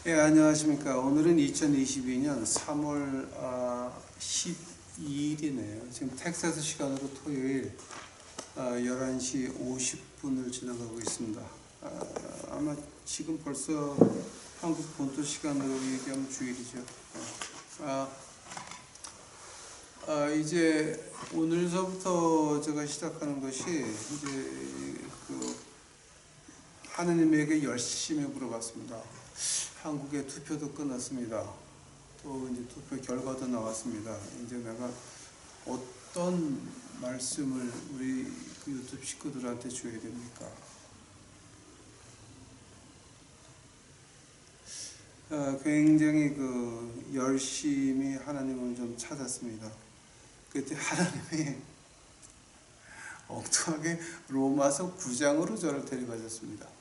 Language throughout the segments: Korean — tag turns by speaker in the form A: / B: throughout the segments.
A: 예, 안녕하십니까. 오늘은 2022년 3월 12일이네요. 지금 텍사스 시간으로 토요일 11시 50분을 지나가고 있습니다. 아마 지금 벌써 한국 본토 시간으로 얘기하면 주일이죠. 이제 오늘서부터 제가 시작하는 것이 이제 하느님에게 열심히 물어봤습니다. 한국의 투표도 끝났습니다. 또 이제 투표 결과도 나왔습니다. 이제 내가 어떤 말씀을 우리 유튜브 식구들한테 줘야 됩니까? 굉장히 열심히 하나님을 좀 찾았습니다. 그때 하나님이 엉뚱하게 로마서 9장으로 저를 데려가셨습니다.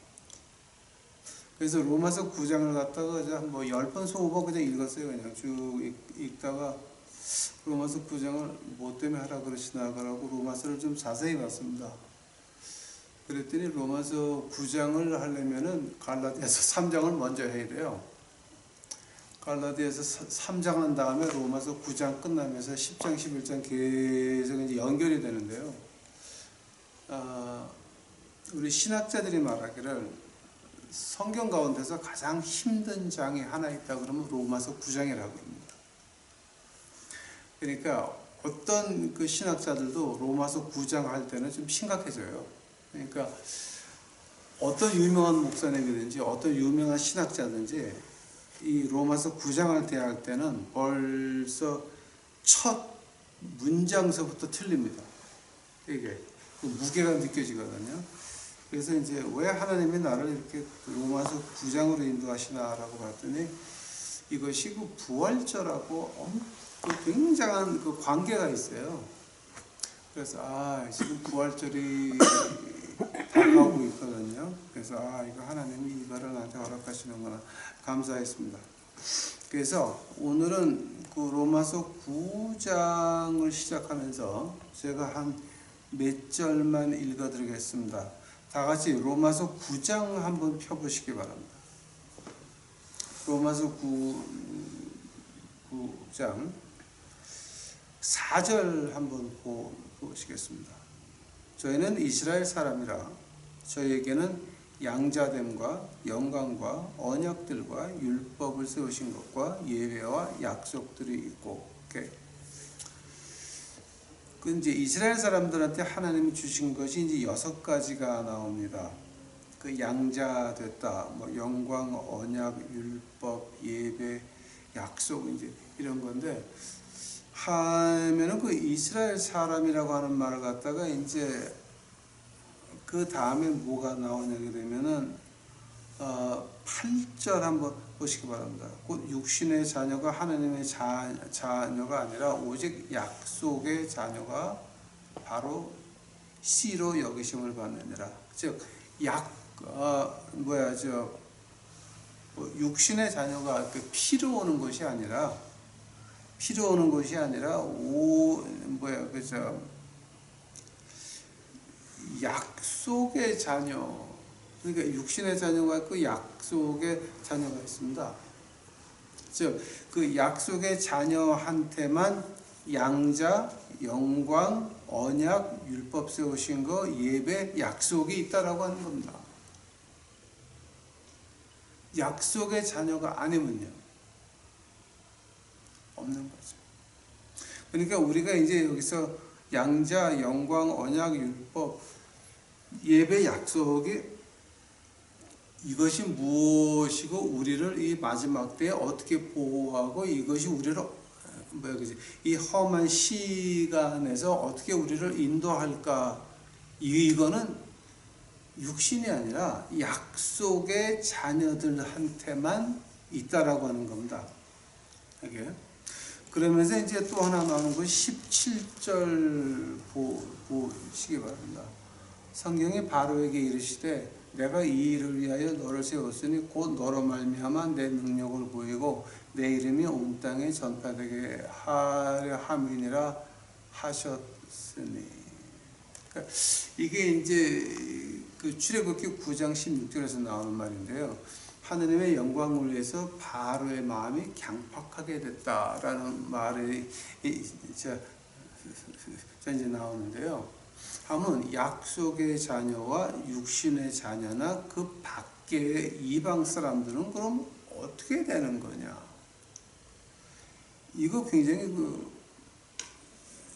A: 그래서 로마서 9장을 갖다가 뭐 10번 20번 그냥 읽었어요. 그냥 쭉 읽다가 로마서 9장을 뭐 때문에 하라 그러시나라고 로마서를 좀 자세히 봤습니다. 그랬더니 로마서 9장을 하려면은 갈라디아서 3장을 먼저 해야 돼요. 갈라디아서 3장 한 다음에 로마서 9장 끝나면서 10장 11장 계속 이제 연결이 되는데요. 우리 신학자들이 말하기를 성경 가운데서 가장 힘든 장이 하나 있다 그러면 로마서 9장이라고 합니다. 그러니까 어떤 그 신학자들도 로마서 9장 할 때는 좀 심각해져요. 그러니까 어떤 유명한 목사님이든지 어떤 유명한 신학자든지 이 로마서 9장 할 때는 벌써 첫 문장서부터 틀립니다. 이게 그 무게가 느껴지거든요. 그래서 이제 왜 하나님이 나를 이렇게 로마서 9장으로 인도하시나라고 봤더니 이것이 그 부활절하고 굉장한 그 관계가 있어요. 그래서 지금 부활절이 다가오고 있거든요. 그래서 이거 하나님이 이거를 나한테 허락하시는구나 감사했습니다. 그래서 오늘은 그 로마서 9장을 시작하면서 제가 한 몇 절만 읽어드리겠습니다. 다 같이 로마서 9장 한번 펴보시기 바랍니다. 로마서 9장 4절 한번 보시겠습니다. 저희는 이스라엘 사람이라 저희에게는 양자됨과 영광과 언약들과 율법을 세우신 것과 예배와 약속들이 있고, 이제 이스라엘 사람들한테 하나님이 주신 것이 이제 6가지가 나옵니다. 그 양자 됐다, 뭐 영광, 언약, 율법, 예배, 약속 이제 이런 건데 하면은 그 이스라엘 사람이라고 하는 말을 갖다가 이제 그 다음에 뭐가 나오냐게 되면은 8절 한번 보시기 바랍니다. 곧 육신의 자녀가 하나님의 자녀가 아니라 오직 약속의 자녀가 바로 씨로 여기심을 받느니라. 즉 육신의 자녀가 피로 오는 것이 아니라 약속의 자녀. 그러니까 육신의 자녀가 있고 약속의 자녀가 있습니다. 즉 그 약속의 자녀한테만 양자, 영광, 언약, 율법 세우신 거, 예배, 약속이 있다라고 하는 겁니다. 약속의 자녀가 아니면요, 없는 거죠. 그러니까 우리가 이제 여기서 양자, 영광, 언약, 율법, 예배, 약속이 이것이 무엇이고 우리를 이 마지막 때에 어떻게 보호하고 이것이 우리를 이 험한 시간에서 어떻게 우리를 인도할까, 이거는 육신이 아니라 약속의 자녀들한테만 있다라고 하는 겁니다. 이게 그러면서 이제 또 하나 나오는 건 17절 보시기 바랍니다. 성경이 바로에게 이르시되 내가 이 일을 위하여 너를 세웠으니 곧 너로 말미암아 내 능력을 보이고 내 이름이 온 땅에 전파되게 하려 함이니라 하셨으니. 그러니까 이게 이제 그 출애굽기 9장 16절에서 나오는 말인데요. 하느님의 영광을 위해서 바로의 마음이 강팍하게 됐다라는 말이 이제 나오는데요. 하면 약속의 자녀와 육신의 자녀나 그 밖의 이방 사람들은 그럼 어떻게 되는 거냐? 이거 굉장히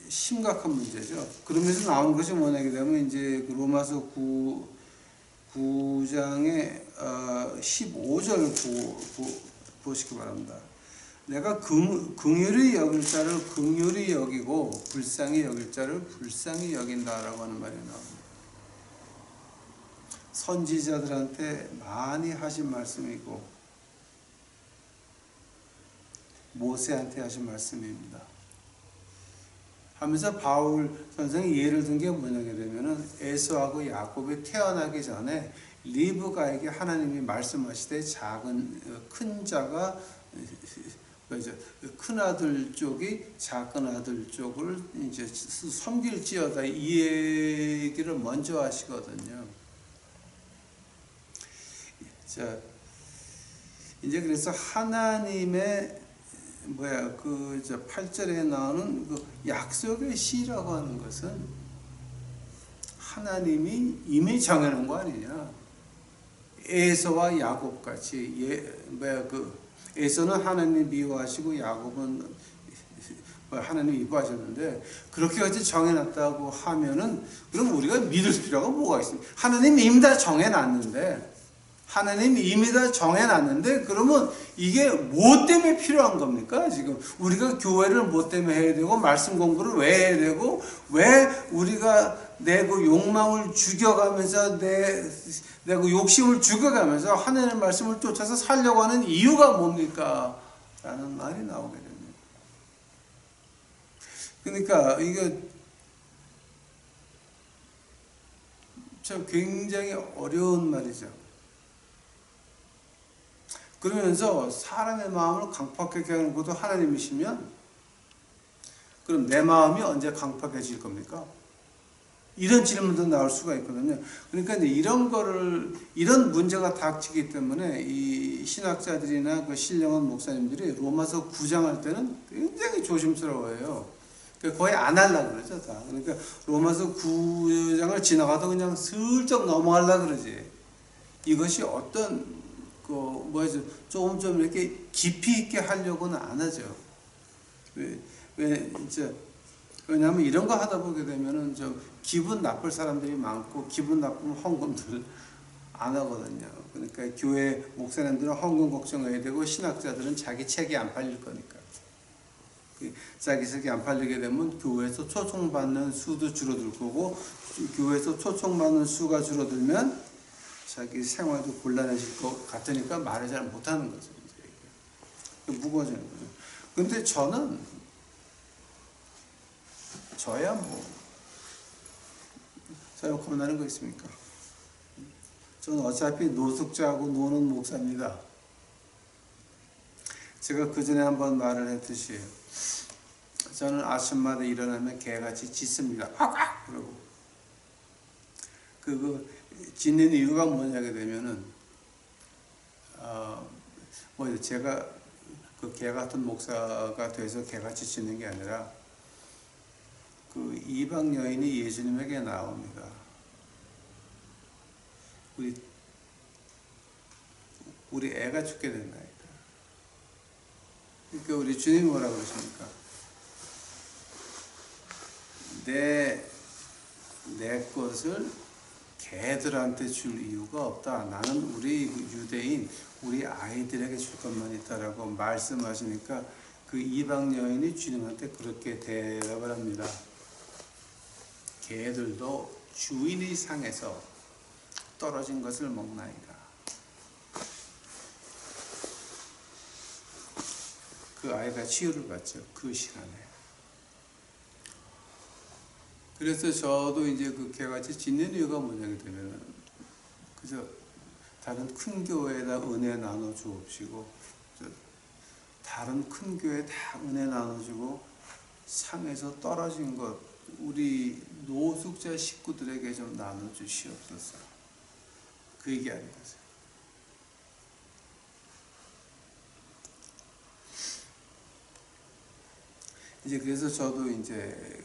A: 심각한 문제죠. 그러면서 나오는 것이 뭐냐게 되면 이제 로마서 9장의 15절 보시기 바랍니다. 내가 긍휼히 여길 자를 긍휼히 여기고 불쌍히 여길 자를 불쌍히 여긴다라고 하는 말이 나옵니다. 선지자들한테 많이 하신 말씀이고 모세한테 하신 말씀입니다. 하면서 바울 선생이 예를 든 게 뭐냐게 되면은 에서하고 야곱이 태어나기 전에 리브가에게 하나님이 말씀하시되 큰 자가 큰 아들 쪽이 작은 아들 쪽을 이제 섬길지어다 이 얘기를 먼저 하시거든요. 자, 이제 그래서 하나님의 8절에 나오는 그 약속의 시라고 하는 것은 하나님이 이미 정해놓은 거 아니냐. 에서와 야곱 같이 에서는 하나님 미워하시고 야곱은 하나님 이뻐하셨는데 그렇게 같이 정해놨다고 하면은 그럼 우리가 믿을 필요가 뭐가 있습니까? 하나님이 이미 다 정해놨는데 그러면 이게 뭐 때문에 필요한 겁니까? 지금 우리가 교회를 뭐 때문에 해야 되고 말씀 공부를 왜 해야 되고 왜 우리가 내 그 욕망을 죽여가면서 내 그 욕심을 죽여가면서 하나님의 말씀을 쫓아서 살려고 하는 이유가 뭡니까? 라는 말이 나오게 됩니다. 그러니까 이게 참 굉장히 어려운 말이죠. 그러면서 사람의 마음을 강팍하게 하는 것도 하나님이시면 그럼 내 마음이 언제 강팍해질 겁니까? 이런 질문도 나올 수가 있거든요. 그러니까 이제 이런 문제가 닥치기 때문에 이 신학자들이나 그 신령한 목사님들이 로마서 9장 할 때는 굉장히 조심스러워해요. 거의 안 하려고 그러죠, 다. 그러니까 로마서 9장을 지나가도 그냥 슬쩍 넘어가려고 그러지. 이것이 어떤, 좀 이렇게 깊이 있게 하려고는 안 하죠. 왜냐하면 이런 거 하다 보게 되면은 기분 나쁠 사람들이 많고 기분 나쁘면 헌금들 안 하거든요. 그러니까 교회 목사님들은 헌금 걱정해야 되고 신학자들은 자기 책이 안 팔릴 거니까. 자기 책이 안 팔리게 되면 교회에서 초청받는 수도 줄어들 거고 교회에서 초청받는 수가 줄어들면 자기 생활도 곤란해질 것 같으니까 말을 잘 못하는 거죠. 무거워지는 거죠. 근데 저야 저야 겁나는 거 있습니까? 저는 어차피 노숙자하고 노는 목사입니다. 제가 그 전에 한번 말을 했듯이 저는 아침마다 일어나면 개같이 짖습니다. 그러고 그거 짖는 이유가 뭐냐게 되면은 제가 그 개 같은 목사가 돼서 개같이 짖는 게 아니라 그 이방 여인이 예수님에게 나옵니다. 우리 애가 죽게 된다니까. 그러니까 우리 주님이 뭐라고 그러십니까? 내 것을 개들한테 줄 이유가 없다. 나는 우리 유대인, 우리 아이들에게 줄 것만 있다라고 말씀하시니까 그 이방 여인이 주님한테 그렇게 대답을 합니다. 개들도 주인의 상에서 떨어진 것을 먹나이다. 그 아이가 치유를 받죠. 그 시간에. 그래서 저도 이제 그 개같이 짖는 이유가 뭐냐게 되면은 그저 다른 큰 교회에다 은혜 나눠 주옵시고 다른 큰 교회 다 은혜 나눠주고 상에서 떨어진 것 우리 노숙자 식구들에게 좀 나눠주시옵소서. 그 얘기 아니겠어요. 이제 그래서 저도 이제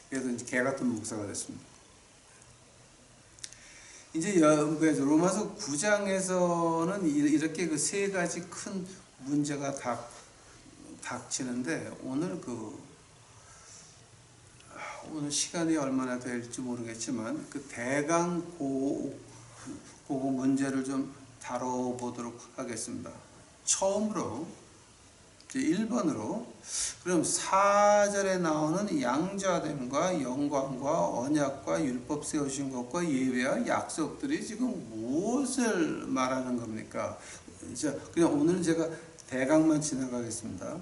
A: 그래서 이제 개 같은 목사가 됐습니다. 이제 로마서 9장에서는 이렇게 그 세 가지 큰 문제가 닥치는데 오늘 시간이 얼마나 될지 모르겠지만 그 대강 그 문제를 좀 다뤄보도록 하겠습니다. 처음으로 1번으로 그럼 4절에 나오는 양자됨과 영광과 언약과 율법 세우신 것과 예배와 약속들이 지금 무엇을 말하는 겁니까? 그냥 오늘은 제가 대강만 지나가겠습니다.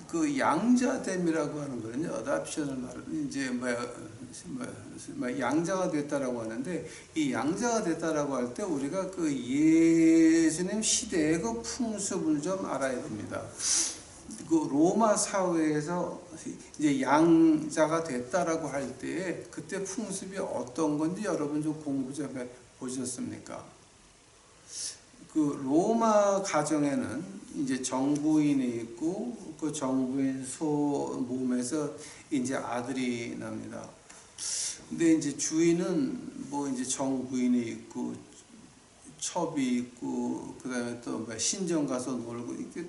A: 그 양자됨이라고 하는 거는요, 어답션을 말하는 이제 양자가 됐다라고 하는데, 이 양자가 됐다라고 할 때 우리가 그 예수님 시대의 그 풍습을 좀 알아야 됩니다. 그 로마 사회에서 이제 양자가 됐다라고 할 때에 그때 풍습이 어떤 건지 여러분 좀 공부 좀 해 보셨습니까? 그 로마 가정에는 이제 정부인이 있고 그 정부인 몸에서 이제 아들이 납니다. 근데 이제 주인은 뭐 이제 정부인이 있고 첩이 있고 그다음에 또 신정 가서 놀고 이게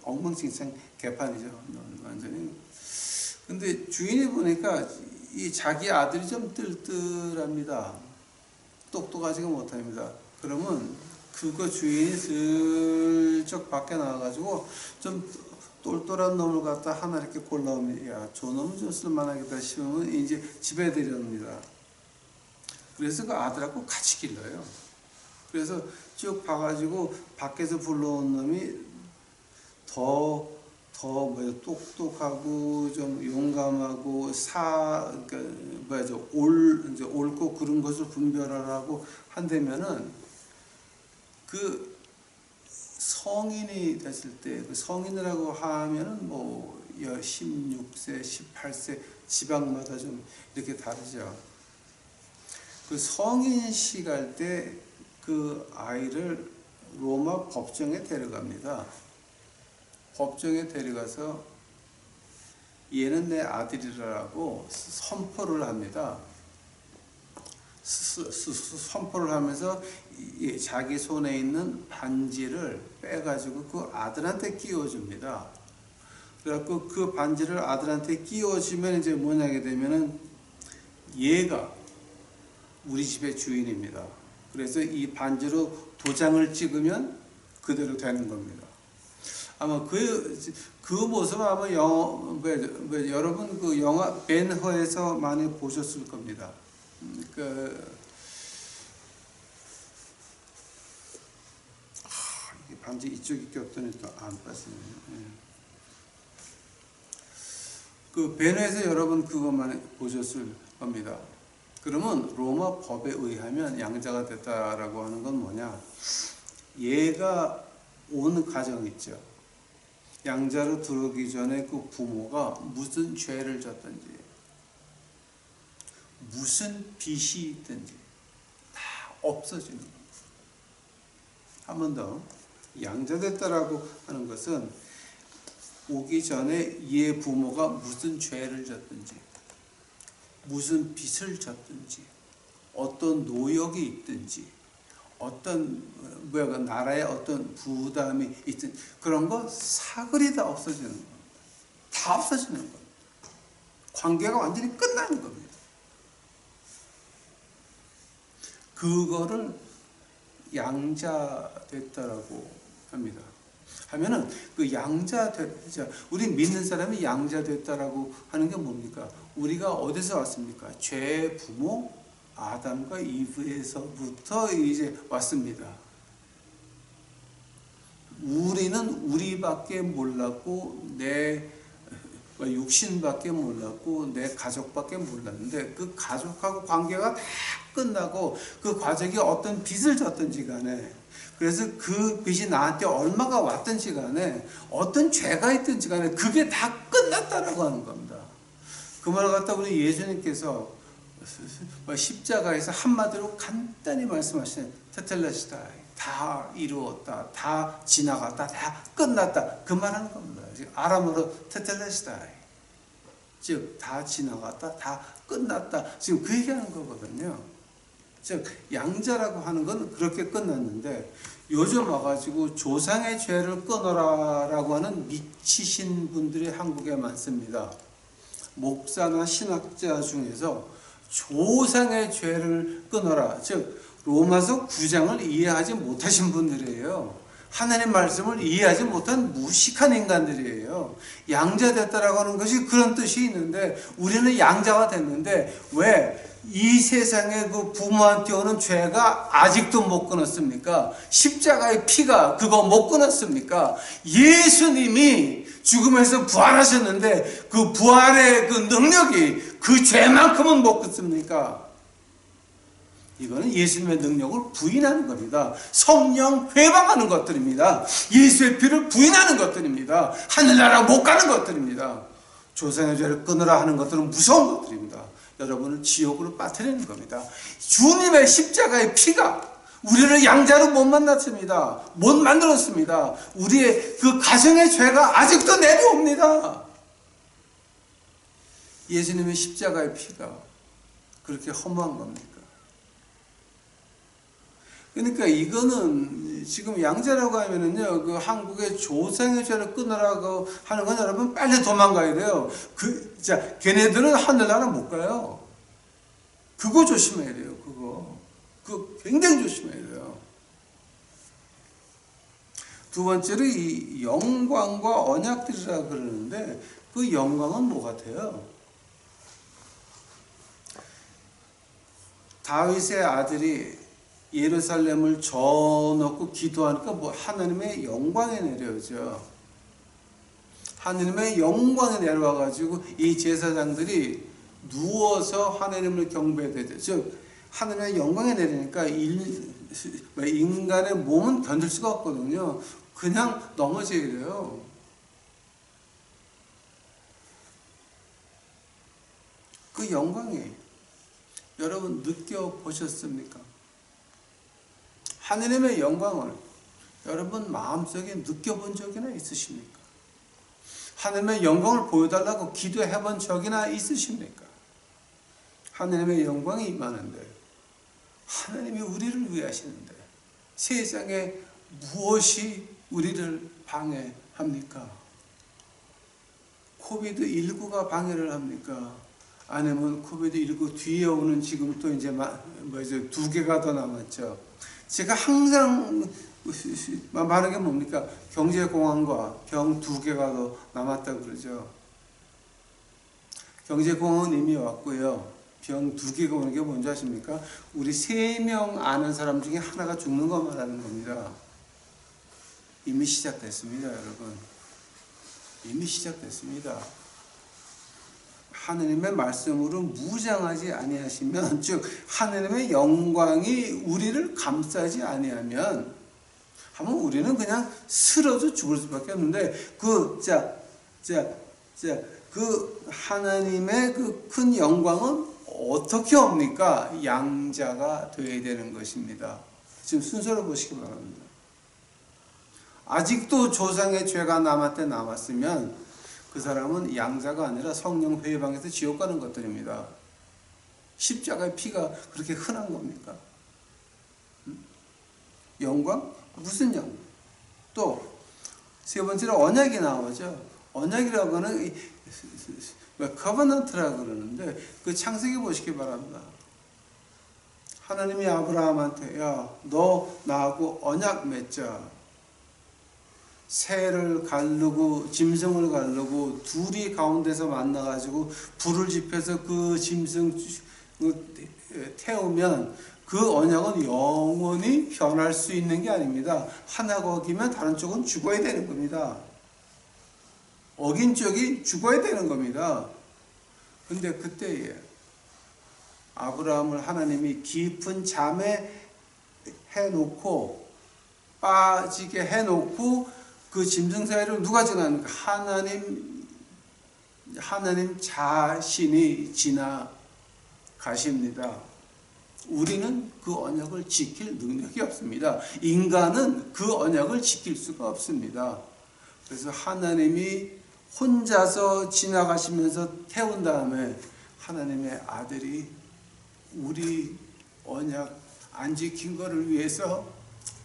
A: 엉망진창 개판이죠, 완전히. 근데 주인이 보니까 이 자기 아들이 좀 뜰뜰합니다. 똑똑하지가 못합니다. 그러면 그거 주인이 슬쩍 밖에 나와가지고 좀 똘똘한 놈을 갖다 하나 이렇게 골라오면, 야, 저 놈은 좀 쓸만하겠다 싶으면 이제 집에 데려옵니다. 그래서 그 아들하고 같이 길러요. 그래서 쭉 봐가지고 밖에서 불러온 놈이 더 똑똑하고 좀 용감하고 옳고 그런 것을 분별하라고 한다면은 그 성인이 됐을 때, 그 성인이라고 하면은 뭐 16세, 18세 지방마다 좀 이렇게 다르죠. 그 성인시 갈 때 그 아이를 로마 법정에 데려갑니다. 법정에 데려가서 얘는 내 아들이라고 선포를 합니다. 선포를 하면서 자기 손에 있는 반지를 빼가지고 그 아들한테 끼워줍니다. 그래갖고 그 반지를 아들한테 끼워주면 이제 뭐냐게 되면은 얘가 우리 집의 주인입니다. 그래서 이 반지로 도장을 찍으면 그대로 되는 겁니다. 아마 그 모습 아마 여러분 그 영화 벤허에서 많이 보셨을 겁니다. 이게 반지 이쪽에 꼈더니 또 안 빠지네요. 그 벤허에서 여러분 그것만 보셨을 겁니다. 그러면 로마 법에 의하면 양자가 됐다라고 하는 건 뭐냐? 얘가 온 가정 있죠. 양자로 들어오기 전에 그 부모가 무슨 죄를 졌든지 무슨 빚이 있든지 다 없어지는 겁니다. 한 번 더, 양자됐다라고 하는 것은 오기 전에 얘 부모가 무슨 죄를 졌든지 무슨 빚을 졌든지 어떤 노역이 있든지 어떤 나라에 어떤 부담이 있든 그런 거 사글이 다 없어지는 겁니다. 다 없어지는 겁니다. 관계가 완전히 끝나는 겁니다. 그거를 양자됐다라고 합니다. 하면은 그 양자됐자, 우리 믿는 사람이 양자됐다라고 하는 게 뭡니까? 우리가 어디서 왔습니까? 죄의 부모 아담과 이브에서부터 이제 왔습니다. 우리는 우리밖에 몰랐고 내 육신밖에 몰랐고 내 가족밖에 몰랐는데 그 가족하고 관계가 다 끝나고 그 가족이 어떤 빚을 졌든지 간에, 그래서 그 빚이 나한테 얼마가 왔든지 간에 어떤 죄가 있든지 간에 그게 다 끝났다라고 하는 겁니다. 그 말을 갖다 우리 예수님께서 십자가에서 한마디로 간단히 말씀하시는 테텔레스타이, 다 이루었다, 다 지나갔다, 다 끝났다, 그 말하는 겁니다. 아람어로 테텔레스타이, 즉 다 지나갔다, 다 끝났다, 지금 그 얘기하는 거거든요. 즉 양자라고 하는 건 그렇게 끝났는데, 요즘 와가지고 조상의 죄를 끊어라라고 하는 미치신 분들이 한국에 많습니다. 목사나 신학자 중에서 조상의 죄를 끊어라, 즉 로마서 9장을 이해하지 못하신 분들이에요. 하나님 말씀을 이해하지 못한 무식한 인간들이에요. 양자됐다라고 하는 것이 그런 뜻이 있는데, 우리는 양자가 됐는데 왜 이 세상에 그 부모한테 오는 죄가 아직도 못 끊었습니까? 십자가의 피가 그거 못 끊었습니까? 예수님이 죽음에서 부활하셨는데 그 부활의 그 능력이 그 죄만큼은 못 끊습니까? 이거는 예수님의 능력을 부인하는 겁니다. 성령 회방하는 것들입니다. 예수의 피를 부인하는 것들입니다. 하늘나라 못 가는 것들입니다. 조상의 죄를 끊으라 하는 것들은 무서운 것들입니다. 여러분을 지옥으로 빠뜨리는 겁니다. 주님의 십자가의 피가 우리를 양자로 못 만났습니다. 못 만들었습니다. 우리의 그 가정의 죄가 아직도 내려옵니다. 예수님의 십자가의 피가 그렇게 허무한 겁니까? 그러니까 이거는 지금 양자라고 하면은요, 그 한국의 조상의 죄를 끊으라고 하는 건 여러분 빨리 도망가야 돼요. 걔네들은 하늘나라 못 가요. 그거 조심해야 돼요. 그거 굉장히 조심해야 돼요. 두 번째로 이 영광과 언약들이라 그러는데, 그 영광은 뭐 같아요? 다윗의 아들이 예루살렘을 져놓고 기도하니까 뭐 하나님의 영광이 내려오죠. 하나님의 영광이 내려와가지고 이 제사장들이 누워서 하나님을 경배되죠. 즉 하나님의 영광이 내리니까 인간의 몸은 견딜 수가 없거든요. 그냥 넘어져야 돼요. 그 영광이 여러분 느껴보셨습니까? 하느님의 영광을 여러분 마음속에 느껴본 적이나 있으십니까? 하느님의 영광을 보여달라고 기도해 본 적이나 있으십니까? 하느님의 영광이 임하는데, 하나님이 우리를 위해 하시는데 세상에 무엇이 우리를 방해합니까? 코비드19가 방해를 합니까? 아니면 코비드19 뒤에 오는 지금 또 이제 2개가 더 남았죠. 제가 항상 말하는 게 뭡니까? 경제공황과 병 2개가 더 남았다고 그러죠. 경제공황은 이미 왔고요. 병 2개가 오는 게 뭔지 아십니까? 우리 3명 아는 사람 중에 하나가 죽는 거 말하는 겁니다. 이미 시작됐습니다, 여러분. 이미 시작됐습니다. 하느님의 말씀으로 무장하지 아니하시면, 즉 하느님의 영광이 우리를 감싸지 아니하면, 하면 우리는 그냥 쓰러져 죽을 수밖에 없는데, 그 하나님의 그 큰 영광은 어떻게 옵니까? 양자가 되어야 되는 것입니다. 지금 순서를 보시기 바랍니다. 아직도 조상의 죄가 남았으면 그 사람은 양자가 아니라 성령 회방에서 지옥 가는 것들입니다. 십자가의 피가 그렇게 흔한 겁니까? 영광? 무슨 영광? 또 세 번째로 언약이 나오죠. 언약이라고 하는 커버넌트라고 그러는데, 그 창세기 보시기 바랍니다. 하나님이 아브라함한테 야, 너 나하고 언약 맺자. 새를 가르고 짐승을 가르고 둘이 가운데서 만나가지고 불을 지펴서 그 짐승 태우면 그 언약은 영원히 변할 수 있는 게 아닙니다. 하나가 어기면 다른 쪽은 죽어야 되는 겁니다. 어긴 쪽이 죽어야 되는 겁니다. 근데 그때에 아브라함을 하나님이 깊은 잠에 해놓고 빠지게 해놓고 그 짐승 사이를 누가 지나니까 하나님 자신이 지나가는 가십니다. 우리는 그 언약을 지킬 능력이 없습니다. 인간은 그 언약을 지킬 수가 없습니다. 그래서 하나님이 혼자서 지나가시면서 태운 다음에 하나님의 아들이 우리 언약 안 지킨 것을 위해서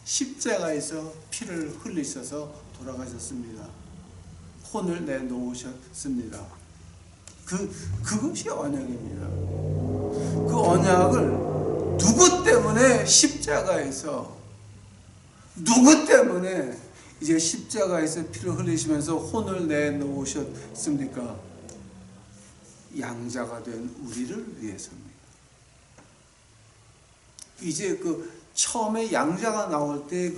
A: 십자가에서 피를 흘리셔서 돌아가셨습니다. 혼을 내놓으셨습니다. 그것이 언약입니다. 그 언약을 누구 때문에 십자가에서, 누구 때문에 이제 십자가에서 피를 흘리시면서 혼을 내놓으셨습니까? 양자가 된 우리를 위해서입니다. 이제 처음에 양자가 나올 때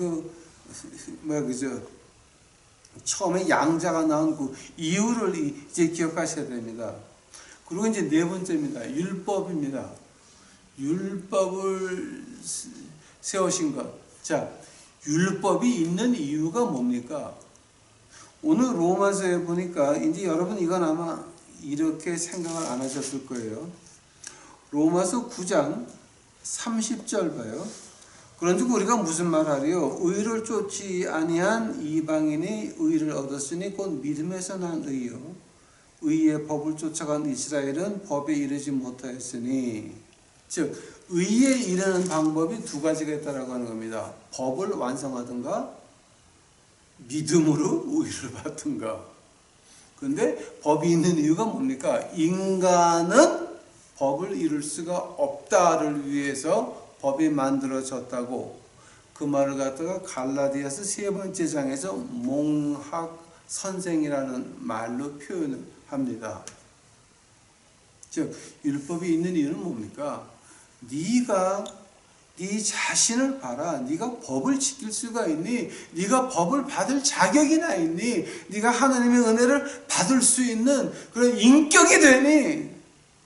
A: 처음에 양자가 나온 그 이유를 이제 기억하셔야 됩니다. 그리고 이제 네 번째입니다. 율법입니다. 율법을 세우신 것. 자, 율법이 있는 이유가 뭡니까? 오늘 로마서에 보니까 이제 여러분 이건 아마 이렇게 생각을 안 하셨을 거예요. 로마서 9장 30절 봐요. 그런즉 우리가 무슨 말하리요? 의를 쫓지 아니한 이방인이 의를 얻었으니 곧 믿음에서 난 의요. 의의 법을 쫓아간 이스라엘은 법에 이르지 못하였으니, 즉 의에 이르는 방법이 두 가지가 있다라고 하는 겁니다. 법을 완성하든가 믿음으로 의를 받든가. 그런데 법이 있는 이유가 뭡니까? 인간은 법을 이룰 수가 없다를 위해서 법이 만들어졌다고, 그 말을 갖다가 갈라디아서 3번째 장에서 몽학 선생이라는 말로 표현을 합니다. 즉 율법이 있는 이유는 뭡니까? 네가 네 자신을 봐라. 네가 법을 지킬 수가 있니? 네가 법을 받을 자격이나 있니? 네가 하나님의 은혜를 받을 수 있는 그런 인격이 되니?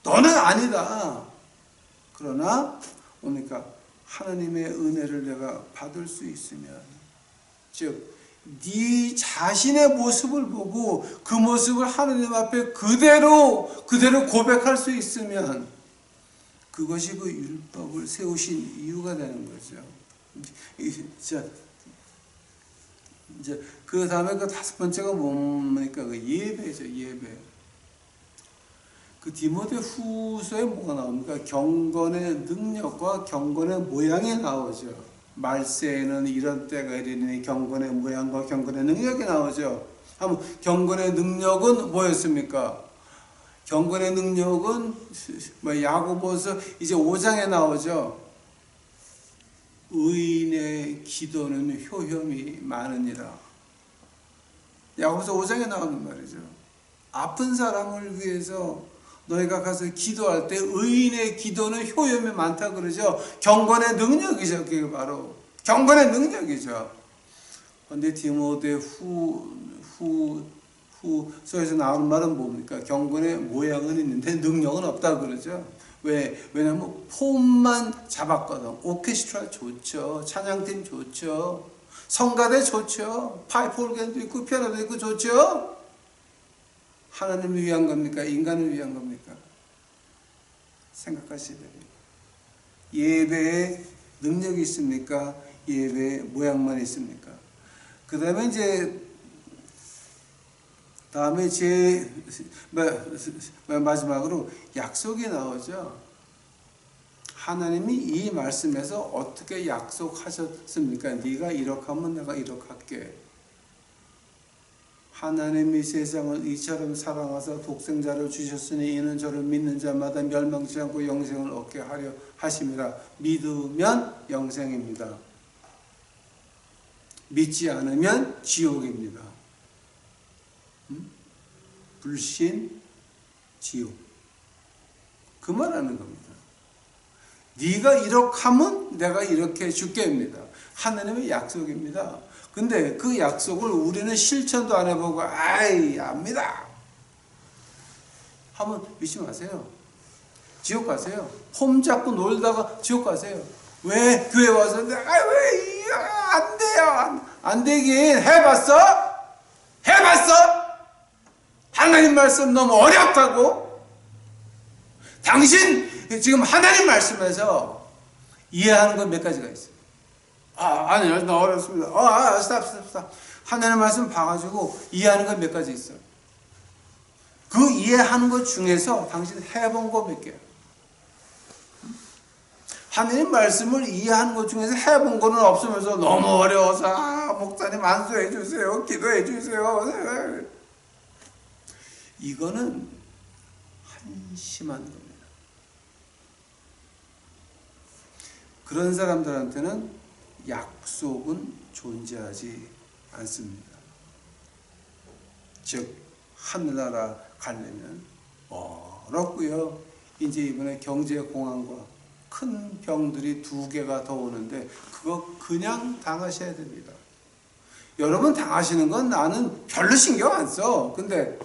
A: 너는 아니다. 그러나 뭡니까? 하나님의 은혜를 내가 받을 수 있으면, 즉 네 자신의 모습을 보고 그 모습을 하나님 앞에 그대로 고백할 수 있으면 그것이 그 율법을 세우신 이유가 되는 거죠. 이제 그 다음에 그 다섯 번째가 뭡니까? 그 예배죠, 예배. 그 디모데 후서에 뭐가 나옵니까? 경건의 능력과 경건의 모양이 나오죠. 말세에는 이런 때가 이르니 경건의 모양과 경건의 능력이 나오죠. 한번 경건의 능력은 뭐였습니까? 경건의 능력은 야고보서 이제 5장에 나오죠. 의인의 기도는 효험이 많으니라. 야고보서 5장에 나오는 말이죠. 아픈 사람을 위해서 너희가 가서 기도할 때 의인의 기도는 효험이 많다 그러죠. 경건의 능력이죠. 그게 바로 경건의 능력이죠. 그런데 디모데 후서에서 나오는 말은 뭡니까? 경건의 모양은 있는데 능력은 없다 그러죠. 왜냐하면 폼만 잡았거든. 오케스트라 좋죠. 찬양팀 좋죠. 성가대 좋죠. 파이프 오르겐도 있고 피아노도 있고 좋죠. 하나님을 위한 겁니까? 인간을 위한 겁니까? 생각하셔야 됩니다. 예배에 능력이 있습니까? 예배의 모양만 있습니까? 그 다음에 이제 마지막으로 약속이 나오죠. 하나님이 이 말씀에서 어떻게 약속하셨습니까? 네가 이렇게 하면 내가 이렇게 할게. 하나님이 세상을 이처럼 사랑하사 독생자를 주셨으니 이는 저를 믿는 자마다 멸망치 않고 영생을 얻게 하려 하심이라. 믿으면 영생입니다. 믿지 않으면 지옥입니다. 불신, 지옥. 그 말하는 겁니다. 네가 이렇게 하면 내가 이렇게 해줄게입니다. 하나님의 약속입니다. 근데 그 약속을 우리는 실천도 안 해보고 아이 압니다 하면 믿지 마세요. 지옥 가세요. 폼 잡고 놀다가 지옥 가세요. 왜 교회 와서 왜 안 돼요? 안 되긴 해봤어? 하나님 말씀 너무 어렵다고? 당신 지금 하나님 말씀에서 이해하는 건 몇 가지가 있어요. 아니요, 나 어렵습니다. 스탑. 하나님 말씀 봐가지고 이해하는 건 몇 가지 있어요. 그 이해하는 것 중에서 당신 해본 거 몇 개야? 하나님 말씀을 이해하는 것 중에서 해본 거는 없으면서 너무 어려워서 목사님 안수해 주세요, 기도해 주세요. 이거는 한심한 겁니다. 그런 사람들한테는 약속은 존재하지 않습니다. 즉 하늘나라 가려면 어렵고요. 이제 이번에 경제공황과 큰 병들이 2개가 더 오는데 그거 그냥 당하셔야 됩니다. 여러분 당하시는 건 나는 별로 신경 안 써. 근데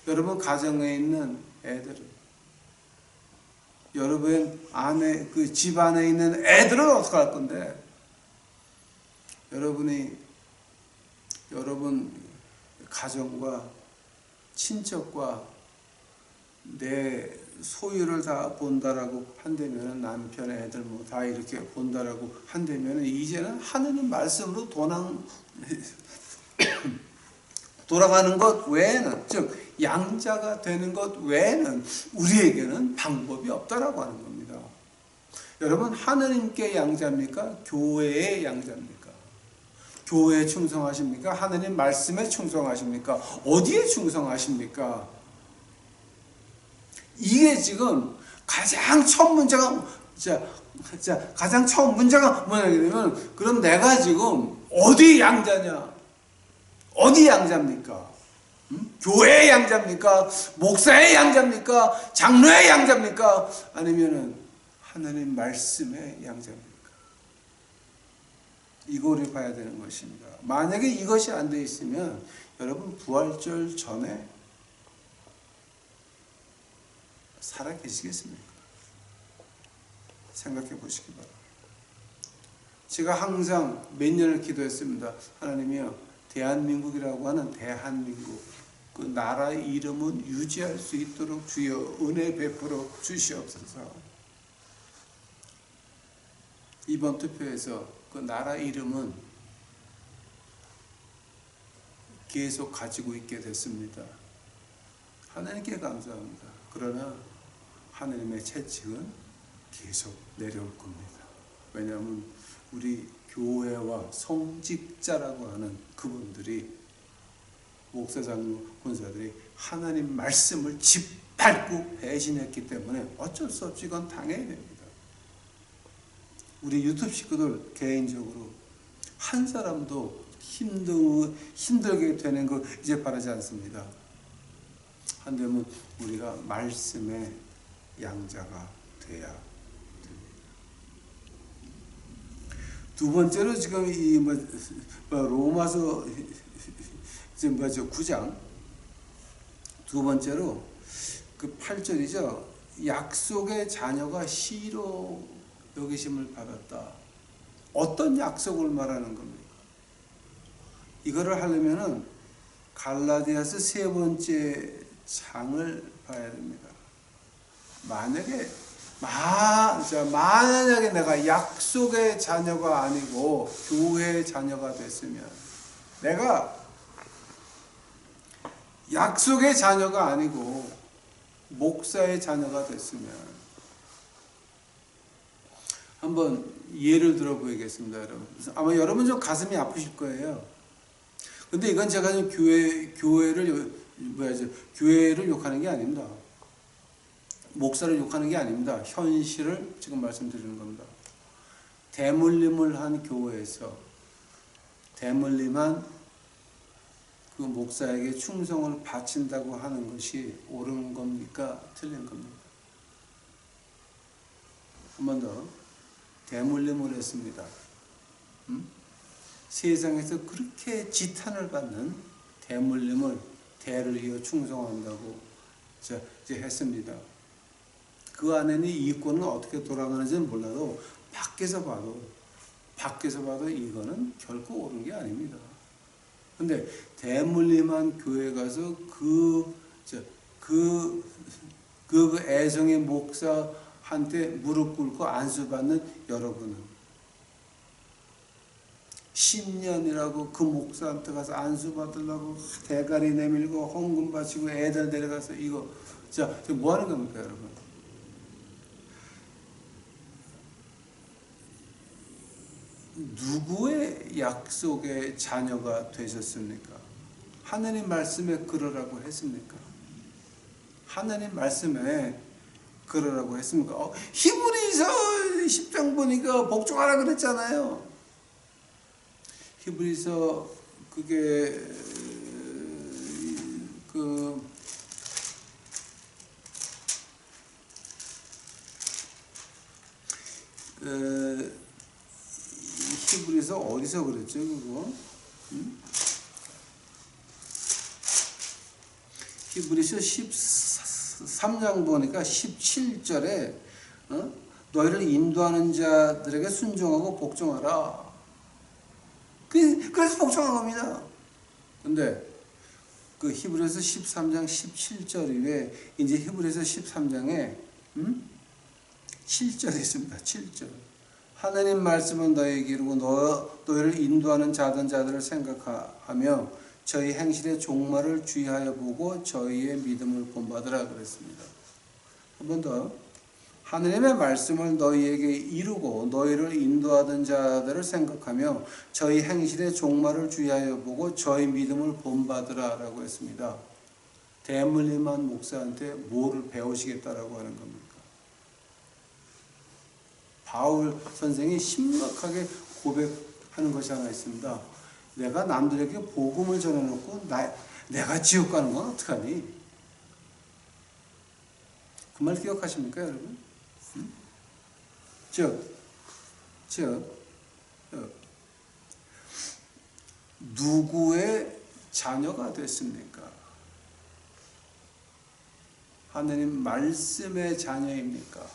A: 여러분 가정에 있는 애들은, 여러분 안에 그 집 안에 있는 애들은 어떻게 할 건데, 여러분 가정과 친척과 내 소유를 다 본다라고 한다면, 남편의 애들 뭐 다 이렇게 본다라고 한다면, 이제는 하느님 말씀으로 돌아가는 것 외에는, 즉 양자가 되는 것 외에는 우리에게는 방법이 없다라고 하는 겁니다. 여러분, 하느님께 양자입니까? 교회의 양자입니까? 교회에 충성하십니까? 하느님 말씀에 충성하십니까? 어디에 충성하십니까? 이게 지금 가장 첫 문제가, 가장 처음 문제가 뭐냐면, 그럼 내가 지금 어디 양자냐? 어디 양자입니까? 교회의 양자입니까? 목사의 양자입니까? 장로의 양자입니까? 아니면은 하나님 말씀의 양자입니까? 이거를 봐야 되는 것입니다. 만약에 이것이 안 돼 있으면 여러분 부활절 전에 살아 계시겠습니까? 생각해 보시기 바랍니다. 제가 항상 몇 년을 기도했습니다. 하나님이여, 대한민국이라고 하는 대한민국, 그 나라의 이름은 유지할 수 있도록 주여 은혜 베풀어 주시옵소서. 이번 투표에서 그 나라 이름은 계속 가지고 있게 됐습니다. 하나님께 감사합니다. 그러나 하나님의 채찍은 계속 내려올 겁니다. 왜냐하면 우리 교회와 성직자라고 하는 그분들이, 목사, 장로, 권사들이 하나님 말씀을 짓밟고 배신했기 때문에 어쩔 수 없이 이건 당해야 됩니다. 우리 유튜브 식구들 개인적으로 한 사람도 힘들게 되는 거 이제 바라지 않습니다. 한데면 우리가 말씀의 양자가 돼야 됩니다. 두 번째로 지금 이 로마서 지금 9장 두 번째로 그 8절이죠. 약속의 자녀가 씨로 여기심을 받았다. 어떤 약속을 말하는 겁니까? 이거를 하려면은 갈라디아서 3번째 장을 봐야 됩니다. 만약에 내가 약속의 자녀가 아니고 교회의 자녀가 됐으면, 내가 약속의 자녀가 아니고 목사의 자녀가 됐으면, 한번 예를 들어 보이겠습니다, 여러분. 아마 여러분 좀 가슴이 아프실 거예요. 근데 이건 제가 교회를 욕하는 게 아닙니다. 목사를 욕하는 게 아닙니다. 현실을 지금 말씀드리는 겁니다. 대물림을 한 교회에서 대물림한 그 목사에게 충성을 바친다고 하는 것이 옳은 겁니까? 틀린 겁니까? 한 번 더. 대물림을 했습니다. 세상에서 그렇게 지탄을 받는 대물림을 대를 이어 충성한다고 이제 했습니다. 그 안에는 이권은 어떻게 돌아가는지는 몰라도 밖에서 봐도 이거는 결코 옳은 게 아닙니다. 근데 대물림한 교회 가서 그 그 애송이 목사한테 무릎 꿇고 안수받는 여러분은 10년이라고 그 목사한테 가서 안수받으려고 대가리 내밀고 헌금 바치고 애들 데려가서 이거 자, 뭐 하는 겁니까, 여러분? 누구의 약속의 자녀가 되셨습니까? 하나님 말씀에 그러라고 했습니까? 하나님 말씀에 그러라고 했습니까? 히브리서 10장 보니까 복종하라 그랬잖아요. 히브리서 그게 히브리서 어디서 그랬죠, 그거? 히브리서 13장 보니까 17절에 너희를 인도하는 자들에게 순종하고 복종하라. 그래서 복종한 겁니다. 근데 그 히브리서 13장 17절 이외에 이제 히브리서 13장에 7절이 있습니다. 7절. 하나님 말씀은 너희에게 이르고 너희를 인도하는 자들을 생각하며 저희 행실의 종말을 주의하여 보고 저희의 믿음을 본받으라 그랬습니다. 한 번 더. 하나님의 말씀을 너희에게 이루고 너희를 인도하던 자들을 생각하며 저희 행실의 종말을 주의하여 보고 저희 믿음을 본받으라 라고 했습니다. 대물림한 목사한테 뭐를 배우시겠다라고 하는 겁니까? 바울 선생이 심각하게 고백하는 것이 하나 있습니다. 내가 남들에게 복음을 전해놓고 내가 지옥 가는 건 어떡하니? 그 말 기억하십니까, 여러분? 즉 누구의 자녀가 됐습니까? 하나님 말씀의 자녀입니까?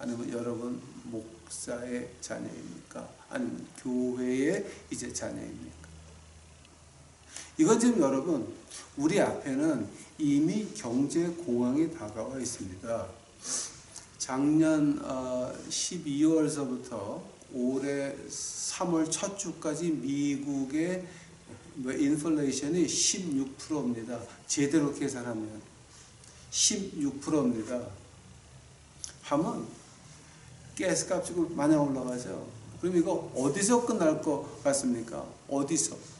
A: 아니면 여러분 목사의 자녀입니까? 아니면 교회의 이제 자녀입니까? 이건 지금 여러분 우리 앞에는 이미 경제 공황이 다가와 있습니다. 작년 12월서부터 올해 3월 첫 주까지 미국의 인플레이션이 16%입니다. 제대로 계산하면 16%입니다. 하면 가스값이 많이 올라가죠. 그럼 이거 어디서 끝날 것 같습니까? 어디서?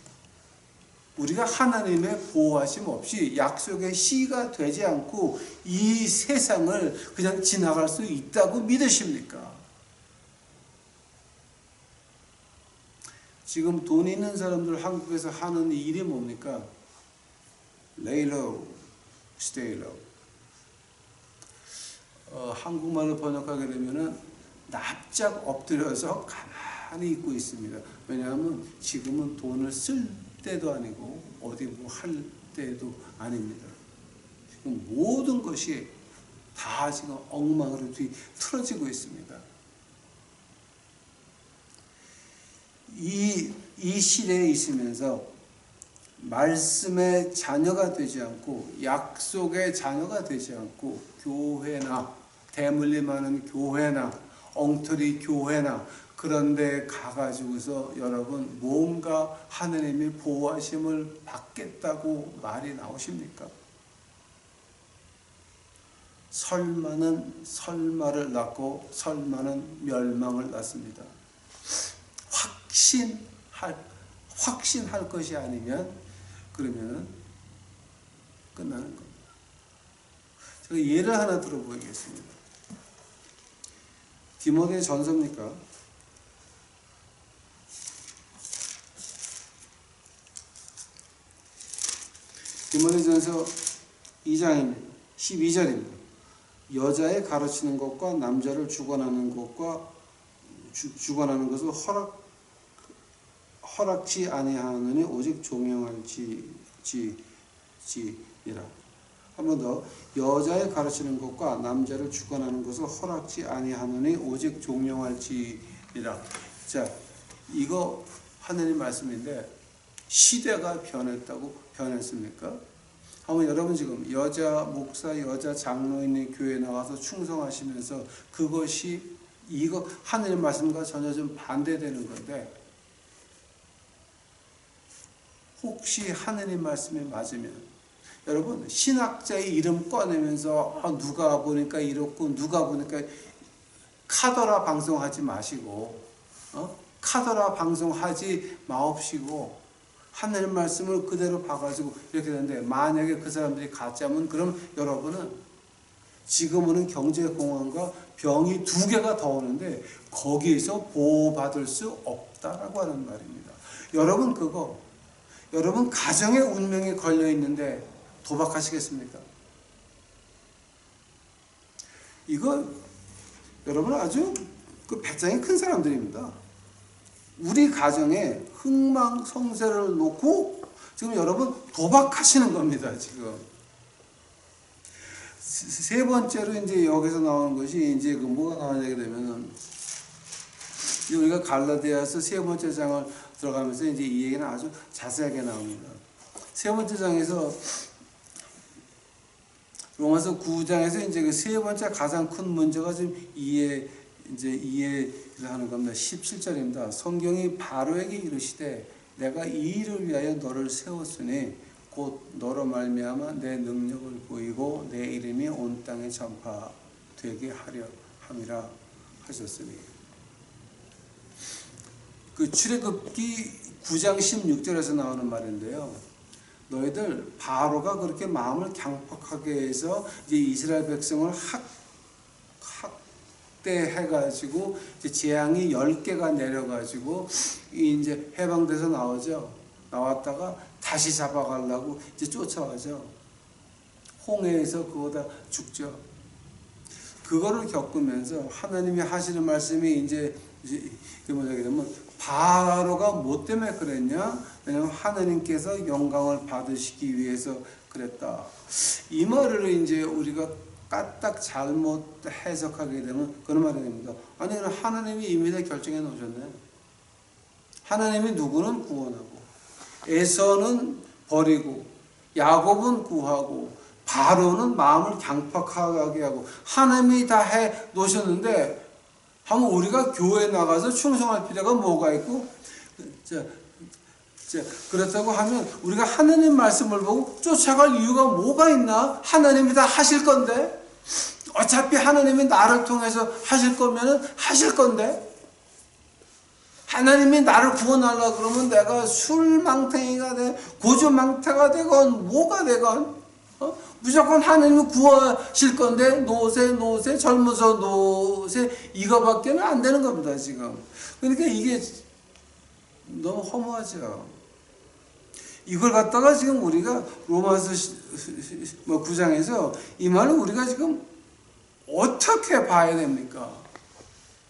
A: 우리가 하나님의 보호하심 없이 약속의 씨가 되지 않고 이 세상을 그냥 지나갈 수 있다고 믿으십니까? 지금 돈 있는 사람들 한국에서 하는 일이 뭡니까? Lay low, stay low. 한국말로 번역하게 되면은 납작 엎드려서 가만히 있고 있습니다. 왜냐하면 지금은 돈을 쓸 때도 아니고 어디 뭐 할 때도 아닙니다. 지금 모든 것이 다 지금 엉망으로 틀어지고 있습니다. 이 시대에 있으면서 말씀의 자녀가 되지 않고 약속의 자녀가 되지 않고 교회나 대물림하는 교회나 엉터리 교회나 그런데 가가지고서 여러분 뭔가 하느님의 보호하심을 받겠다고 말이 나오십니까? 설마는 설마를 낳고 설마는 멸망을 낳습니다. 확신할 것이 아니면 그러면은 끝나는 겁니다. 제가 예를 하나 들어보겠습니다. 디모데 전서입니까? 디모데전서 2장입니다. 12절입니다. 여자의 가르치는 것과 남자를 주관하는 것을 허락지 아니하느니 오직 종용할지니라. 한 번 더. 여자의 가르치는 것과 남자를 주관하는 것을 허락지 아니하느니 오직 종용할지니라. 자, 이거 하나님 말씀인데 시대가 변했습니까? 한번 여러분 지금 여자 목사, 여자 장로인의 교회에 나가서 충성하시면서 그것이 이거 하늘의 말씀과 전혀 좀 반대되는 건데 혹시 하느님 말씀에 맞으면 여러분 신학자의 이름 꺼내면서 누가 보니까 이렇고 누가 보니까 카더라 방송하지 마시고 카더라 방송하지 마옵시고 하느님 말씀을 그대로 봐가지고 이렇게 되는데 만약에 그 사람들이 가짜면 그럼 여러분은 지금 오는 경제공황과 병이 2개가 더 오는데 거기에서 보호받을 수 없다라고 하는 말입니다. 여러분 가정의 운명에 걸려 있는데 도박하시겠습니까? 이거 여러분 아주 그 배짱이 큰 사람들입니다. 우리 가정에 흥망성쇠를 놓고 지금 여러분 도박하시는 겁니다. 지금 세 번째로 이제 여기서 나오는 것이 이제 그 뭐가 나오게 되면은 우리가 갈라디아서 세 번째 장을 들어가면서 이제 이 얘기는 아주 자세하게 나옵니다. 세 번째 장에서 로마서 9장에서 이제 그 세 번째 가장 큰 문제가 좀 이해를 하는 겁니다. 17절입니다. 성경이 바로에게 이르시되 내가 이 일을 위하여 너를 세웠으니 곧 너로 말미암아 내 능력을 보이고 내 이름이 온 땅에 전파되게 하려 함이라 하셨으니 그 출애굽기 9장 16절에서 나오는 말인데요. 너희들 바로가 그렇게 마음을 강팍하게 해서 이제 이스라엘 백성을 학대해가지고 이제 재앙이 10개가 내려가지고 이제 해방돼서 나오죠. 나왔다가 다시 잡아가려고 이제 쫓아가죠. 홍해에서 그거 다 죽죠. 그거를 겪으면서 하나님이 하시는 말씀이 이제 뭐냐게 되면 바로가 뭐 때문에 그랬냐? 왜냐하면 하나님께서 영광을 받으시기 위해서 그랬다. 이 말을 이제 우리가 까딱 잘못 해석하게 되면 그런 말이 됩니다. 아니 하나님이 이미 다 결정해 놓으셨네. 하나님이 누구는 구원하고 에서는 버리고 야곱은 구하고 바로는 마음을 강팍하게 하고 하나님이 다 해 놓으셨는데 한번 우리가 교회에 나가서 충성할 필요가 뭐가 있고 그렇다고 하면 우리가 하나님 말씀을 보고 쫓아갈 이유가 뭐가 있나? 하나님이 다 하실 건데 어차피 하나님이 나를 통해서 하실 거면은 하실 건데 하나님이 나를 구원하려고 그러면 내가 술망탱이가 돼 고주망태가 되건 뭐가 되건 무조건 하나님이 구하실 건데 노세 젊어서 노세 이거밖에는 안 되는 겁니다 지금. 그러니까 이게 너무 허무하죠. 이걸 갖다가 지금 우리가 로마서 9장에서 이 말을 우리가 지금 어떻게 봐야 됩니까?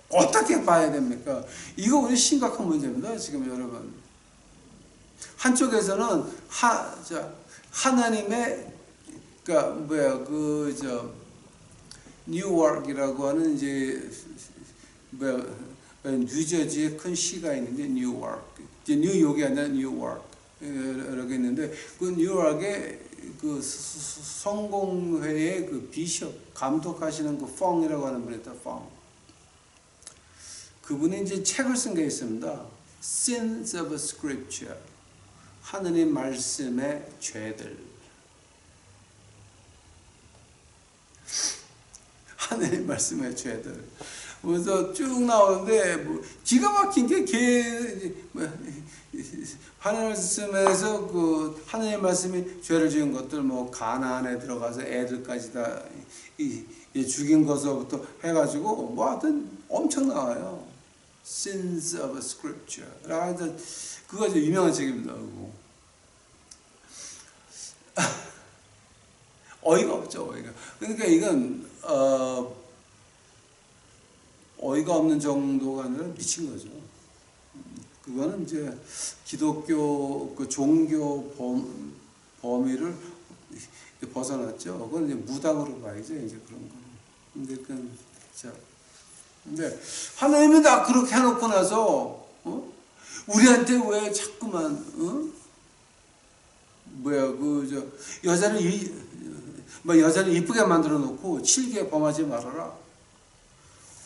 A: 어떻게 봐야 됩니까? 이거 우리 심각한 문제입니다 지금 여러분. 한쪽에서는 하나님의 뉴워크이라고 하는 이제 뉴저지에 큰 시가 있는데 뉴워크, 이제 뉴욕이 아니라 뉴워크 이렇게 있는데 그 뉴욕의 그 성공회의 그 비숍 감독하시는 그 펑이라고 하는 분이 있다. 펑. 그분이 이제 책을 쓴 게 있습니다. Sins of Scripture. 하느님 말씀의 죄들. 하나님 말씀의 죄들. 그래서 쭉 나오는데 뭐 기가 막힌 게 하나님 말씀에서 그 하나님 말씀이 죄를 지은 것들 뭐 가나안에 들어가서 애들까지 다 죽인 것부터 해가지고 뭐 하여튼 엄청 나와요. Sins of Scripture. 그거 아주 유명한 책입니다. 어이가 없죠, 어이가. 그러니까 이건 어이가 없는 정도가 아니라 미친 거죠. 그거는 이제 기독교 그 종교 범위를 벗어났죠. 그건 이제 무당으로 봐야죠, 이제 그런 거. 근데 하나님이 다 그렇게 해놓고 나서 우리한테 왜 자꾸만 여자를 이쁘게 만들어 놓고 칠개 범하지 말아라.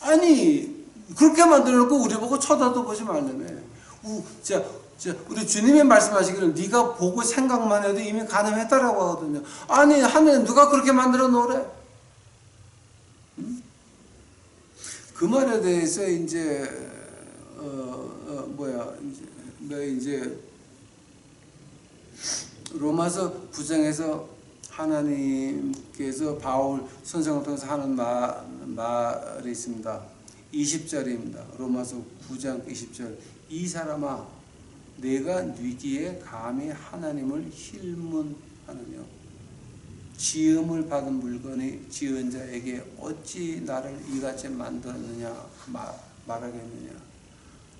A: 아니 그렇게 만들어 놓고 우리 보고 쳐다도 보지 말라며. 우리 주님이 말씀하시기를 네가 보고 생각만 해도 이미 가늠했다라고 하거든요. 아니 하나님 누가 그렇게 만들어 놓으래? 그 말에 대해서 이제 로마서 9장에서 하나님께서 바울 선생을 통해서 하는 말이 있습니다. 20절입니다. 로마서 9장 20절. 이 사람아 내가 네기에 감히 하나님을 힐문하느냐. 지음을 받은 물건이 지은 자에게 어찌 나를 이같이 만들었느냐 말하겠느냐.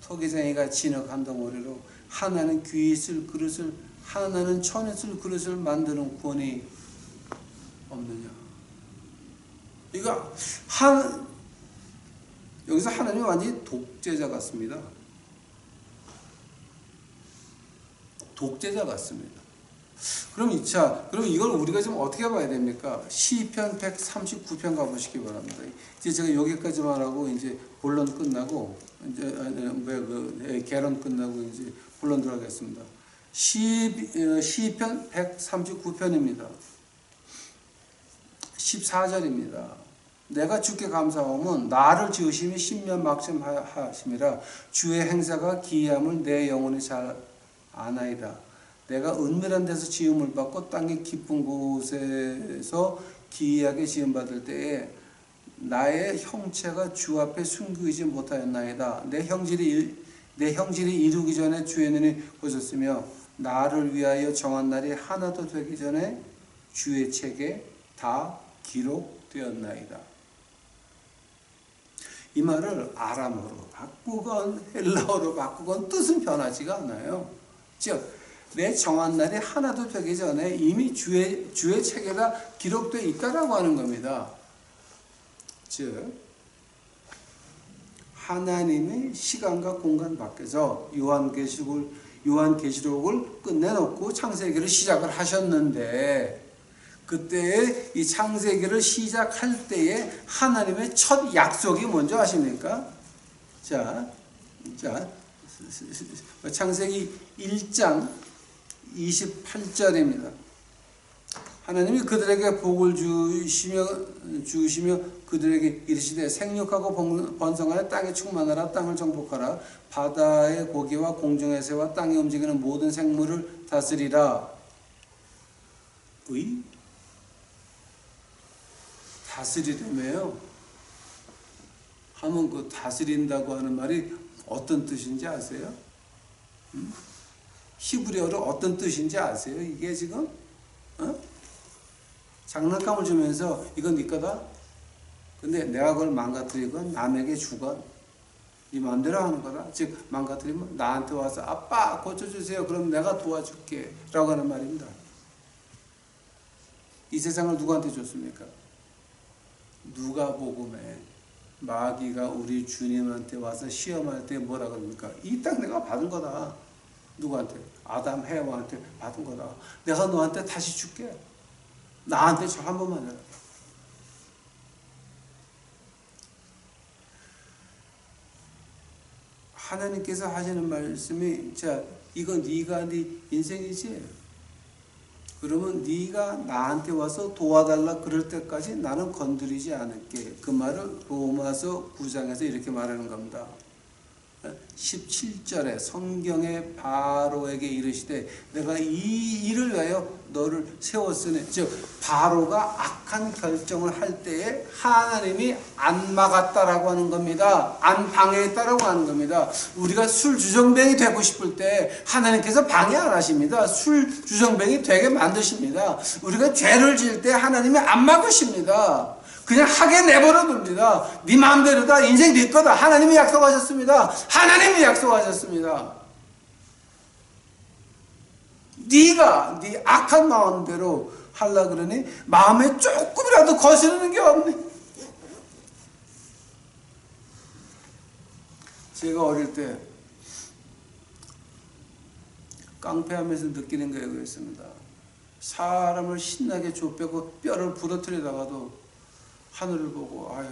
A: 토기장이가 진흙 한 덩어리로 하나는 귀 있을 그릇을 하나는 천에 쓸 그릇을 만드는 권이 없느냐. 여기서 하나님이 완전히 독재자 같습니다. 독재자 같습니다. 그럼 이걸 우리가 좀 어떻게 봐야 됩니까? 시편 139편 가보시기 바랍니다. 이제 제가 여기까지만 하고 이제 본론 끝나고 이제 개론 끝나고 이제 본론 들어가겠습니다. 시편 139편입니다. 14절입니다. 내가 주께 감사하면 나를 지으심이 신면막심하심이라 주의 행사가 기이함을 내 영혼이 잘 아나이다. 내가 은밀한 데서 지음을 받고 땅의 깊은 곳에서 기이하게 지음받을 때에 나의 형체가 주 앞에 숨기지 못하였나이다. 내 형질이 이루기 전에 주의 눈이 보셨으며 나를 위하여 정한 날이 하나도 되기 전에 주의 책에 다 기록되었나이다. 이 말을 아람어로 바꾸건 헬라어로 바꾸건 뜻은 변하지가 않아요. 즉 내 정한 날이 하나도 되기 전에 이미 주의 책에다 기록되어 있다라고 하는 겁니다. 즉 하나님의 시간과 공간 밖에서 요한계시록을 끝내놓고 창세기를 시작을 하셨는데 그때의 이 창세기를 시작할 때에 하나님의 첫 약속이 뭔지 아십니까? 창세기 1장 28절입니다. 하나님이 그들에게 복을 주시며 그들에게 이르시되 생육하고 번성하여 땅에 충만하라. 땅을 정복하라. 바다의 고기와 공중의 새와 땅에 움직이는 모든 생물을 다스리라. 다스리려며요. 하면 그 다스린다고 하는 말이 어떤 뜻인지 아세요? 히브리어로 어떤 뜻인지 아세요? 이게 지금 장난감을 주면서 이건 네 거다. 근데 내가 그걸 망가뜨리건 남에게 주건 네 마음대로 하는 거다. 즉 망가뜨리면 나한테 와서 아빠 고쳐주세요. 그럼 내가 도와줄게 라고 하는 말입니다. 이 세상을 누구한테 줬습니까? 누가복음에 마귀가 우리 주님한테 와서 시험할 때 뭐라 그럽니까? 이 땅 내가 받은 거다. 누구한테? 아담 해와한테 받은 거다. 내가 너한테 다시 줄게. 나한테 저 한 번만 해라. 하나님께서 하시는 말씀이 이건 네가 네 인생이지. 그러면 네가 나한테 와서 도와달라 그럴 때까지 나는 건드리지 않을게. 그 말을 로마서 9장에서 이렇게 말하는 겁니다. 17절에 성경의 바로에게 이르시되 내가 이 일을 위하여 너를 세웠으니 즉 바로가 악한 결정을 할 때에 하나님이 안 막았다라고 하는 겁니다. 안 방해했다라고 하는 겁니다. 우리가 술 주정뱅이 되고 싶을 때 하나님께서 방해 안 하십니다. 술 주정뱅이 되게 만드십니다. 우리가 죄를 지을 때 하나님이 안 막으십니다. 그냥 하게 내버려 둡니다. 네 마음대로다. 인생 네 거다. 하나님이 약속하셨습니다. 하나님이 약속하셨습니다. 네가 네 악한 마음대로 하려고 그러니 마음에 조금이라도 거스르는 게 없네. 제가 어릴 때 깡패하면서 느끼는 게 그랬습니다. 사람을 신나게 좁혀고 뼈를 부러뜨리다가도 하늘을 보고 아유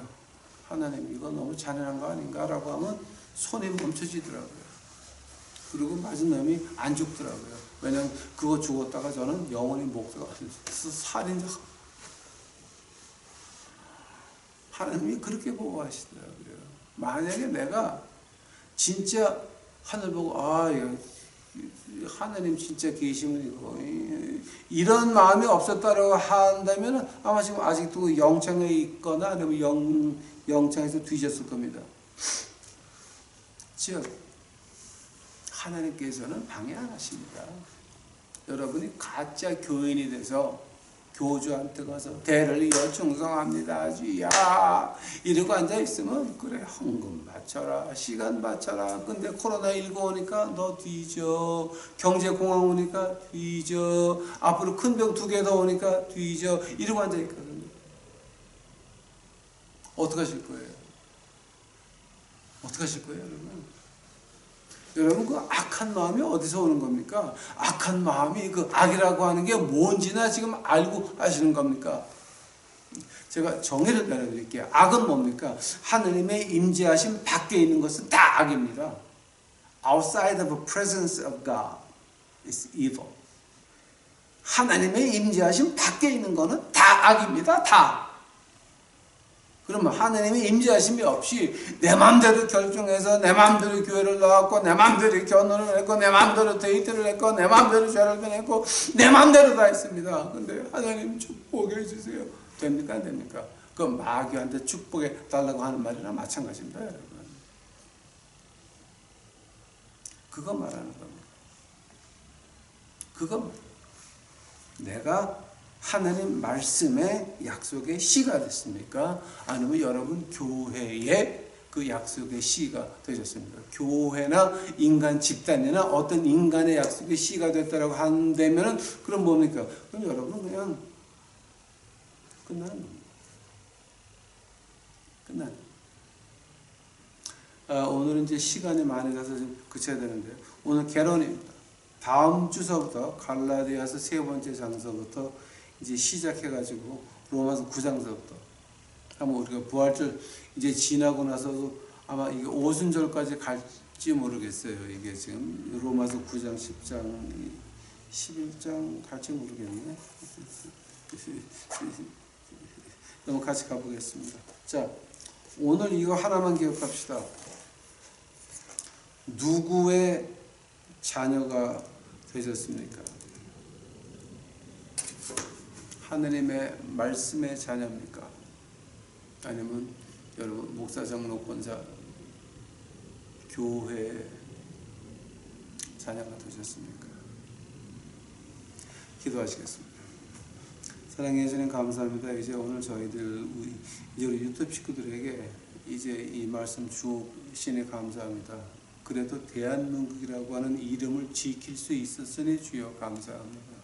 A: 하나님 이거 너무 잔인한 거 아닌가라고 하면 손이 멈춰지더라고요. 그리고 맞은 놈이 안 죽더라고요. 왜냐하면 그거 죽었다가 저는 영원히 목사가 살인자. 하나님이 그렇게 보호하시더라고요. 만약에 내가 진짜 하늘 보고 아 하나님 진짜 계시면 이거 이런 마음이 없었다라고 한다면 아마 지금 아직도 영창에 있거나 아니면 영창에서 뒤졌을 겁니다. 즉 하나님께서는 방해 안 하십니다. 여러분이 가짜 교인이 돼서 교주한테 가서 대를 이어 충성합니다 주야 이러고 앉아있으면 그래 헌금 바쳐라 시간 바쳐라 근데 코로나19 오니까 너 뒤져 경제공황 오니까 뒤져 앞으로 큰 병 2개 더 오니까 뒤져 이러고 앉아있거든요. 어떻게 하실 거예요? 어떻게 하실 거예요 여러분? 여러분 그 악한 마음이 어디서 오는 겁니까? 악한 마음이 그 악이라고 하는 게 뭔지나 지금 알고 하시는 겁니까? 제가 정의를 내려드릴게요. 악은 뭡니까? 하느님의 임재하심 밖에 있는 것은 다 악입니다. Outside of the presence of God is evil. 하나님의 임재하심 밖에 있는 것은 다 악입니다. 다. 그러면 하나님의 임재하심이 없이 내 마음대로 결정해서 내 마음대로 교회를 나왔고 내 마음대로 결혼을 했고 내 마음대로 데이트를 했고 내 마음대로 죄를 변했고 내 마음대로 다 했습니다. 근데 하나님 축복해 주세요. 됩니까 안 됩니까? 그 마귀한테 축복해 달라고 하는 말이나 마찬가지입니다. 여러분. 그거 말하는 겁니다. 그거 내가 하나님 말씀의 약속의 씨가 됐습니까? 아니면 여러분 교회의 그 약속의 씨가 되셨습니까? 교회나 인간 집단이나 어떤 인간의 약속의 씨가 됐다고 한다면 그럼 뭡니까? 그럼 여러분 그냥 끝나는 겁니다. 끝나는. 오늘은 이제 시간이 많이 가서 좀 그쳐야 되는데요. 오늘 개론입니다. 다음 주서부터 갈라디아서 3번째 장서부터 이제 시작해가지고 로마서 9장서부터 아마 우리가 부활절 이제 지나고 나서도 아마 이게 오순절까지 갈지 모르겠어요. 이게 지금 로마서 9장, 10장, 11장 갈지 모르겠네. 그럼 같이 가보겠습니다. 자, 오늘 이거 하나만 기억합시다. 누구의 자녀가 되셨습니까? 하느님의 말씀의 자녀입니까? 아니면 여러분 목사, 장로, 권사, 교회 자녀가 되셨습니까? 기도하시겠습니다. 사랑해 주님 감사합니다. 이제 오늘 저희들 우리 유튜브 식구들에게 이제 이 말씀 주시니 감사합니다. 그래도 대한민국이라고 하는 이름을 지킬 수 있었으니 주여 감사합니다.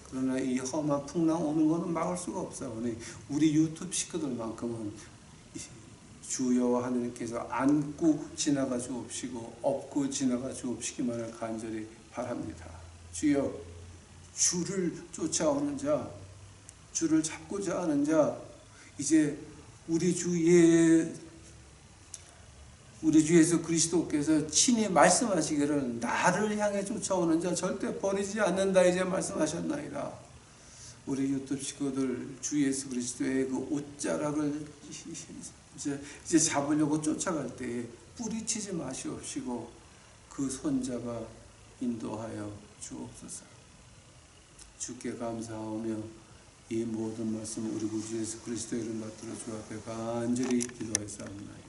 A: 그러나 이 험한 풍랑 오는 것은 막을 수가 없사오니 우리 유튜브 식구들만큼은 주여와 하느님께서 안고 지나가 주옵시고 업고 지나가 주옵시기만을 간절히 바랍니다. 주여 주를 쫓아오는 자, 주를 잡고자 하는 자, 이제 우리 주 예수 그리스도께서 친히 말씀하시기를 나를 향해 쫓아오는 자 절대 버리지 않는다 이제 말씀하셨나이다. 우리 유튜브 식구들 주 예수 그리스도의 그 옷자락을 이제 잡으려고 쫓아갈 때에 뿌리치지 마시옵시고 그 손잡아 인도하여 주옵소서. 주께 감사하며 이 모든 말씀 우리 구주 예수 그리스도의 이름 받들어 주 앞에 간절히 기도하였사옵나이다.